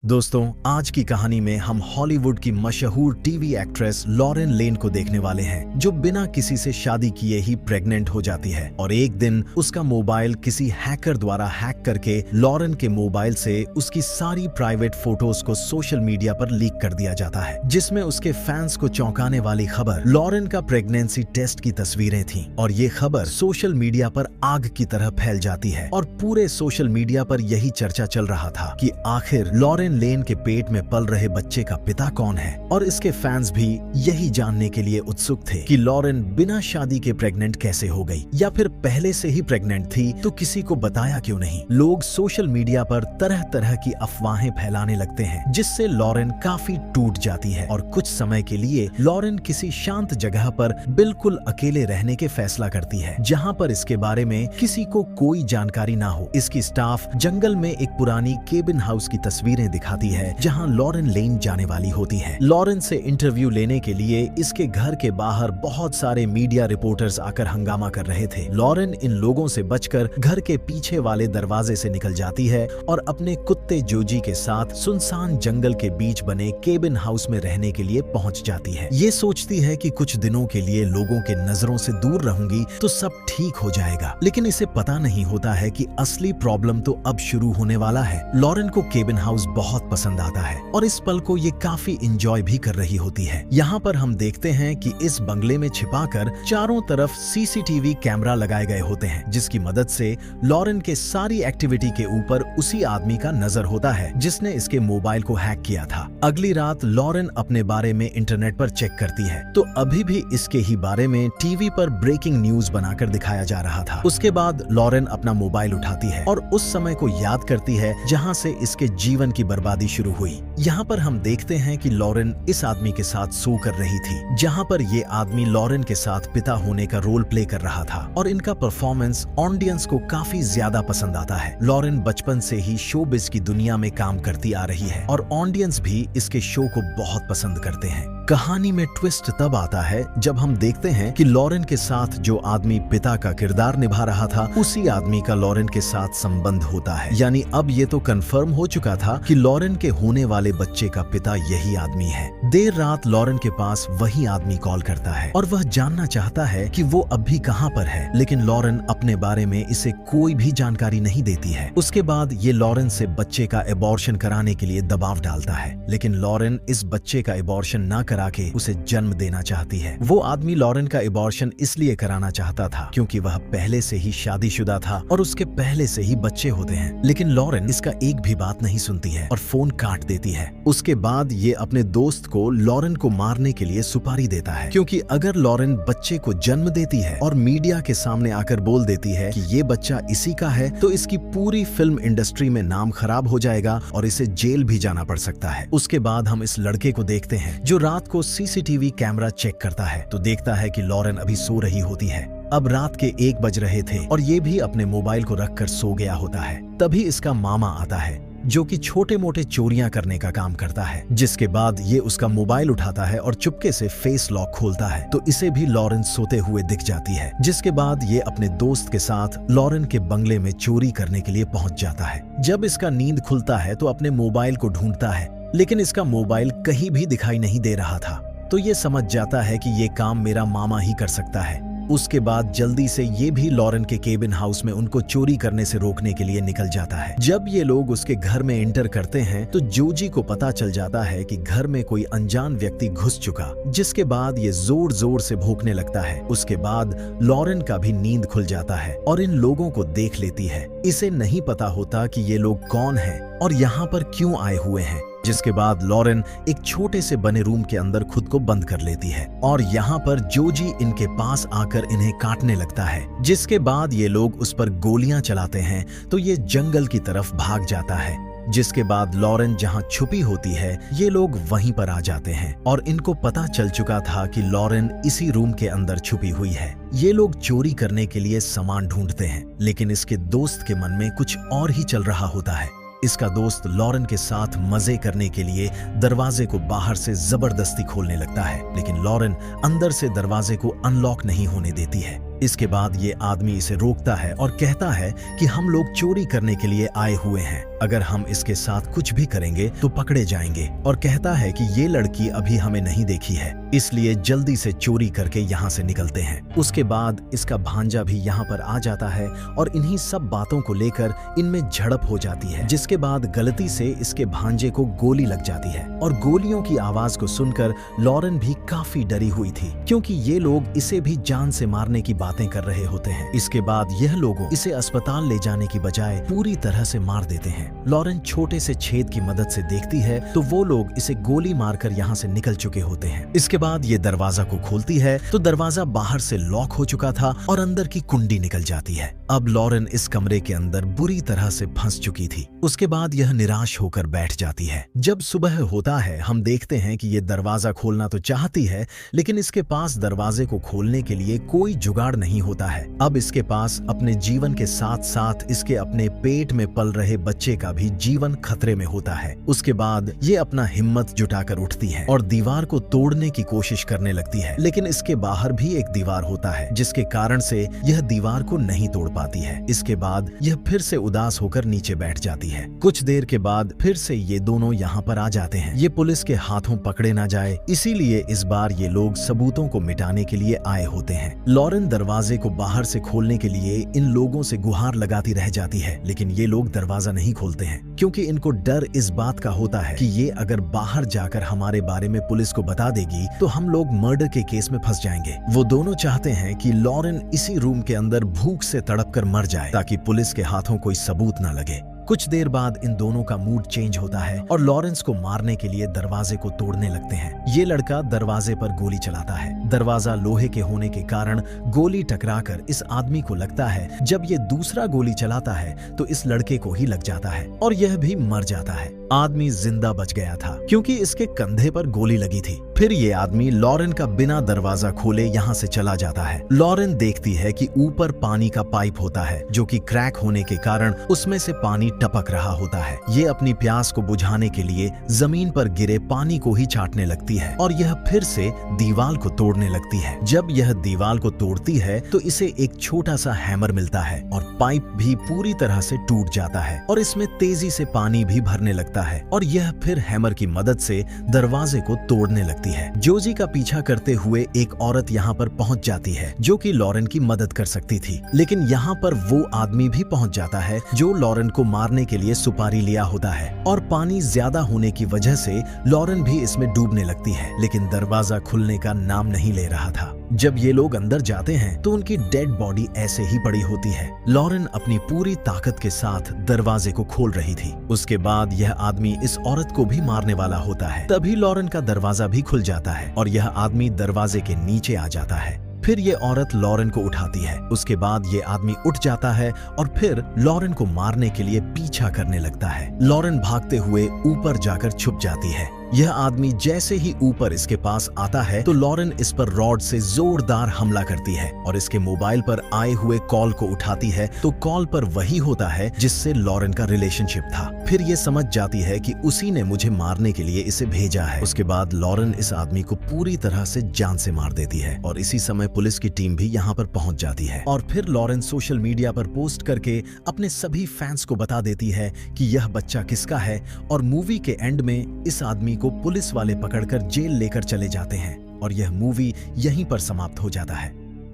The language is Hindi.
दोस्तों, आज की कहानी में हम हॉलीवुड की मशहूर टीवी एक्ट्रेस लॉरेन लेन को देखने वाले हैं, जो बिना किसी से शादी किए ही प्रेग्नेंट हो जाती है और एक दिन उसका मोबाइल किसी हैकर द्वारा हैक करके लॉरेन के मोबाइल से उसकी सारी प्राइवेट फोटोज को सोशल मीडिया पर लीक कर दिया जाता है, जिसमें उसके फैंस को चौंकाने वाली खबर लॉरेन का प्रेगनेंसी टेस्ट की तस्वीरें थीं और ये खबर सोशल मीडिया पर आग की तरह फैल जाती है और पूरे सोशल मीडिया पर यही चर्चा चल रहा था कि आखिर लॉरेन लेन के पेट में पल रहे बच्चे का पिता कौन है। और इसके फैंस भी यही जानने के लिए उत्सुक थे कि लॉरेन बिना शादी के प्रेग्नेंट कैसे हो गई, या फिर पहले से ही प्रेग्नेंट थी तो किसी को बताया क्यों नहीं। लोग सोशल मीडिया पर तरह तरह की अफवाहें फैलाने लगते हैं, जिससे लॉरेन काफी टूट जाती है और कुछ समय के लिए लॉरेन किसी शांत जगह पर बिल्कुल अकेले रहने के फैसला करती है, जहां पर इसके बारे में किसी को कोई जानकारी ना हो। इसकी स्टाफ जंगल में एक पुरानी केबिन हाउस की तस्वीरें दिखाती है, जहां लॉरेन लेन जाने वाली होती है। लॉरेन से इंटरव्यू लेने के लिए इसके घर के बाहर बहुत सारे मीडिया रिपोर्टर्स आकर हंगामा कर रहे थे। लॉरेन इन लोगों से बचकर घर के पीछे वाले दरवाजे से निकल जाती है और अपने कुत्ते जोजी के साथ सुनसान जंगल के बीच बने केबिन हाउस में रहने के लिए पहुंच जाती है। ये सोचती है कि कुछ दिनों के लिए लोगों के नजरों से दूर रहूंगी तो सब ठीक हो जाएगा, लेकिन इसे पता नहीं होता है कि असली प्रॉब्लम तो अब शुरू होने वाला है। लॉरेन को केबिन हाउस बहुत पसंद आता है और इस पल को ये काफी एंजॉय भी कर रही होती है। यहाँ पर हम देखते हैं कि इस बंगले में छिपाकर चारों तरफ सीसीटीवी कैमरा लगाए गए होते हैं, जिसकी मदद से लॉरेन के सारी एक्टिविटी के ऊपर उसी आदमी का नजर होता है जिसने इसके मोबाइल को हैक किया था। अगली रात लॉरेन अपने बारे में इंटरनेट पर चेक करती है तो अभी भी इसके ही बारे में टीवी पर ब्रेकिंग न्यूज बनाकर दिखाया जा रहा था। उसके बाद लॉरेन अपना मोबाइल उठाती है और उस समय को याद करती है जहाँ से इसके जीवन की बर्बादी शुरू हुई। यहाँ पर हम देखते हैं कि लॉरेन इस आदमी के साथ सो कर रही थी, जहाँ पर ये आदमी लॉरेन के साथ पिता होने का रोल प्ले कर रहा था और इनका परफॉर्मेंस ऑडियंस को काफी ज्यादा पसंद आता है। लॉरेन बचपन से ही शोबिज की दुनिया में काम करती आ रही है और ऑडियंस भी इसके शो को बहुत पसंद करते हैं। कहानी में ट्विस्ट तब आता है जब हम देखते हैं कि लॉरेन के साथ जो आदमी पिता का किरदार निभा रहा था, उसी आदमी का लॉरेन के साथ संबंध होता है। यानी अब ये तो कंफर्म हो चुका था कि लॉरेन के होने वाले बच्चे का पिता यही आदमी है। देर रात लॉरेन के पास वही आदमी कॉल करता है और वह जानना चाहता है कि वो अभी कहाँ पर है, लेकिन लॉरेन अपने बारे में इसे कोई भी जानकारी नहीं देती है। उसके बाद ये लॉरेन से बच्चे का एबॉर्शन कराने के लिए दबाव डालता है, लेकिन लॉरेन इस बच्चे का एबॉर्शन ना करा के उसे जन्म देना चाहती है। वो आदमी लॉरेन का एबॉर्शन इसलिए कराना चाहता था क्योंकि वह पहले से ही शादीशुदा था और उसके पहले से ही बच्चे होते हैं, लेकिन लॉरेन इसका एक भी बात नहीं सुनती है और फोन काट देती है। उसके बाद ये अपने दोस्त को लॉरेन को मारने के लिए सुपारी देता है, क्योंकि अगर लॉरेन बच्चे को जन्म देती है और मीडिया के सामने आकर बोल देती है कि ये बच्चा इसी का है, तो इसकी पूरी फिल्म इंडस्ट्री में नाम खराब हो जाएगा और इसे जेल भी जाना पड़ सकता है। उसके बाद हम इस लड़के को देखते हैं जो रात को सीसीटीवी कैमरा चेक करता है तो देखता है कि लॉरेन अभी सो रही होती है। अब रात के 1 बज रहे थे और ये भी अपने मोबाइल को रखकर सो गया होता है। तभी इसका मामा आता है जो कि छोटे मोटे चोरियां करने का काम करता है, जिसके बाद ये उसका मोबाइल उठाता है और चुपके से फेस लॉक खोलता है तो इसे भी लॉरेन सोते हुए दिख जाती है। जिसके बाद ये अपने दोस्त के साथ लॉरेन के बंगले में चोरी करने के लिए पहुंच जाता है। जब इसका नींद खुलता है तो अपने मोबाइल को ढूंढता है, लेकिन इसका मोबाइल कहीं भी दिखाई नहीं दे रहा था, तो ये समझ जाता है कि ये काम मेरा मामा ही कर सकता है। उसके बाद जल्दी से ये भी लॉरेन के केबिन हाउस में उनको चोरी करने से रोकने के लिए निकल जाता है। जब ये लोग उसके घर में एंटर करते हैं तो जोजी को पता चल जाता है कि घर में कोई अनजान व्यक्ति घुस चुका, जिसके बाद ये जोर जोर से भौंकने लगता है। उसके बाद लॉरेन का भी नींद खुल जाता है और इन लोगों को देख लेती है। इसे नहीं पता होता कि ये लोग कौन हैं और यहाँ पर क्यों आए हुए हैं। जिसके बाद लॉरेन एक छोटे से बने रूम के अंदर खुद को बंद कर लेती है और यहाँ पर जोजी इनके पास आकर इन्हें काटने लगता है। जिसके बाद ये लोग उस पर गोलियां चलाते हैं तो ये जंगल की तरफ भाग जाता है। जिसके बाद लॉरेन जहां छुपी होती है ये लोग वहीं पर आ जाते हैं और इनको पता चल चुका था कि लॉरेन इसी रूम के अंदर छुपी हुई है। ये लोग चोरी करने के लिए सामान ढूंढते हैं, लेकिन इसके दोस्त के मन में कुछ और ही चल रहा होता है। इसका दोस्त लॉरेन के साथ मजे करने के लिए दरवाजे को बाहर से जबरदस्ती खोलने लगता है, लेकिन लॉरेन अंदर से दरवाजे को अनलॉक नहीं होने देती है। इसके बाद ये आदमी इसे रोकता है और कहता है कि हम लोग चोरी करने के लिए आए हुए हैं अगर हम इसके साथ कुछ भी करेंगे तो पकड़े जाएंगे, और कहता है कि ये लड़की अभी हमें नहीं देखी है, इसलिए जल्दी से चोरी करके यहाँ से निकलते हैं। उसके बाद इसका भांजा भी यहाँ पर आ जाता है और इन्हीं सब बातों को लेकर इनमें झड़प हो जाती है, जिसके बाद गलती से इसके भांजे को गोली लग जाती है। और गोलियों की आवाज को सुनकर लॉरेन भी काफी डरी हुई थी, क्योंकि ये लोग इसे भी जान से मारने की बातें कर रहे होते हैं। इसके बाद यह लोग इसे अस्पताल ले जाने की बजाय पूरी तरह से मार देते हैं। लॉरेन छोटे से छेद की मदद से देखती है तो वो लोग इसे गोली मारकर यहाँ से निकल चुके होते हैं। इसके बाद ये दरवाजा को खोलती है तो दरवाजा बाहर से लॉक हो चुका था और अंदर की कुंडी निकल जाती है। अब लॉरेन इस कमरे के अंदर बुरी तरह से फंस चुकी थी। उसके बाद यह निराश होकर बैठ जाती है। जब सुबह होता है हम देखते हैं कि ये दरवाजा खोलना तो चाहती है, लेकिन इसके पास दरवाजे को खोलने के लिए कोई जुगाड़ नहीं होता है। अब इसके पास अपने जीवन के साथ साथ इसके अपने पेट में पल रहे बच्चे का भी जीवन खतरे में होता है। उसके बाद ये अपना हिम्मत जुटाकर उठती है और दीवार को तोड़ने की कोशिश करने लगती है, लेकिन इसके बाहर भी एक दीवार होता है, जिसके कारण से यह दीवार को नहीं तोड़ पाती है। इसके बाद यह फिर से उदास होकर नीचे बैठ जाती है। कुछ देर के बाद फिर से ये दोनों यहाँ पर आ जाते हैं। ये पुलिस के हाथों पकड़े ना जाए, इसीलिए इस बार ये लोग सबूतों को मिटाने के लिए आए होते हैं। लॉरेन दरवाजे को बाहर से खोलने के लिए इन लोगों से गुहार लगाती रह जाती है, लेकिन ये लोग दरवाजा नहीं खोलते हैं, क्योंकि इनको डर इस बात का होता है कि ये अगर बाहर जाकर हमारे बारे में पुलिस को बता देगी तो हम लोग मर्डर के केस में फंस जाएंगे। वो दोनों चाहते हैं कि लॉरेन इसी रूम के अंदर भूख से तड़प कर मर जाए, ताकि पुलिस के हाथों कोई सबूत न लगे। कुछ देर बाद इन दोनों का मूड चेंज होता है और लॉरेंस को मारने के लिए दरवाजे को तोड़ने लगते हैं। ये लड़का दरवाजे पर गोली चलाता है। दरवाजा लोहे के होने के कारण गोली टकराकर इस आदमी को लगता है। जब ये दूसरा गोली चलाता है तो इस लड़के को ही लग जाता है और यह भी मर जाता है। आदमी जिंदा बच गया था क्योंकि इसके कंधे पर गोली लगी थी। फिर ये आदमी लॉरेन का बिना दरवाजा खोले यहाँ से चला जाता है। लॉरेन देखती है कि ऊपर पानी का पाइप होता है जो कि क्रैक होने के कारण उसमें से पानी टपक रहा होता है। ये अपनी प्यास को बुझाने के लिए जमीन पर गिरे पानी को ही चाटने लगती है और यह फिर से दीवार को तोड़ने लगती है। जब यह दीवार को तोड़ती है तो इसे एक छोटा सा हैमर मिलता है और पाइप भी पूरी तरह से टूट जाता है और इसमें तेजी से पानी भी भरने लगता है और यह फिर हैमर की मदद से दरवाजे को तोड़ने लगती है। जोजी का पीछा करते हुए एक औरत यहाँ पर पहुँच जाती है जो कि लॉरेन की मदद कर सकती थी, लेकिन यहाँ पर वो आदमी भी पहुँच जाता है जो लॉरेन को मारने के लिए सुपारी लिया होता है और पानी ज्यादा होने की वजह से लॉरेन भी इसमें डूबने लगती है, लेकिन दरवाजा खुलने का नाम नहीं ले रहा था। जब ये लोग अंदर जाते हैं तो उनकी डेड बॉडी ऐसे ही पड़ी होती है। लॉरेन अपनी पूरी ताकत के साथ दरवाजे को खोल रही थी। उसके बाद यह आदमी इस औरत को भी मारने वाला होता है। तभी लॉरेन का दरवाजा भी खुल जाता है और यह आदमी दरवाजे के नीचे आ जाता है। फिर ये औरत लॉरेन को उठाती है। उसके बाद ये आदमी उठ जाता है और फिर लॉरेन को मारने के लिए पीछा करने लगता है। लॉरेन भागते हुए ऊपर जाकर छुप जाती है। यह आदमी जैसे ही ऊपर इसके पास आता है तो लॉरेन इस पर रॉड से जोरदार हमला करती है और इसके मोबाइल पर आए हुए कॉल को उठाती है तो कॉल पर वही होता है जिससे लॉरेन का रिलेशनशिप था। फिर ये समझ जाती है कि उसी ने मुझे मारने के लिए इसे भेजा है। उसके बाद लॉरेन इस आदमी को पूरी तरह से जान से मार देती है और इसी समय पुलिस की टीम भी यहाँ पर पहुंच जाती है और फिर लॉरेन सोशल मीडिया पर पोस्ट करके अपने सभी फैंस को बता देती है कि यह बच्चा किसका है और मूवी के एंड में इस आदमी को पुलिस वाले पकड़कर जेल लेकर चले जाते हैं और यह मूवी यहीं पर समाप्त हो जाता है।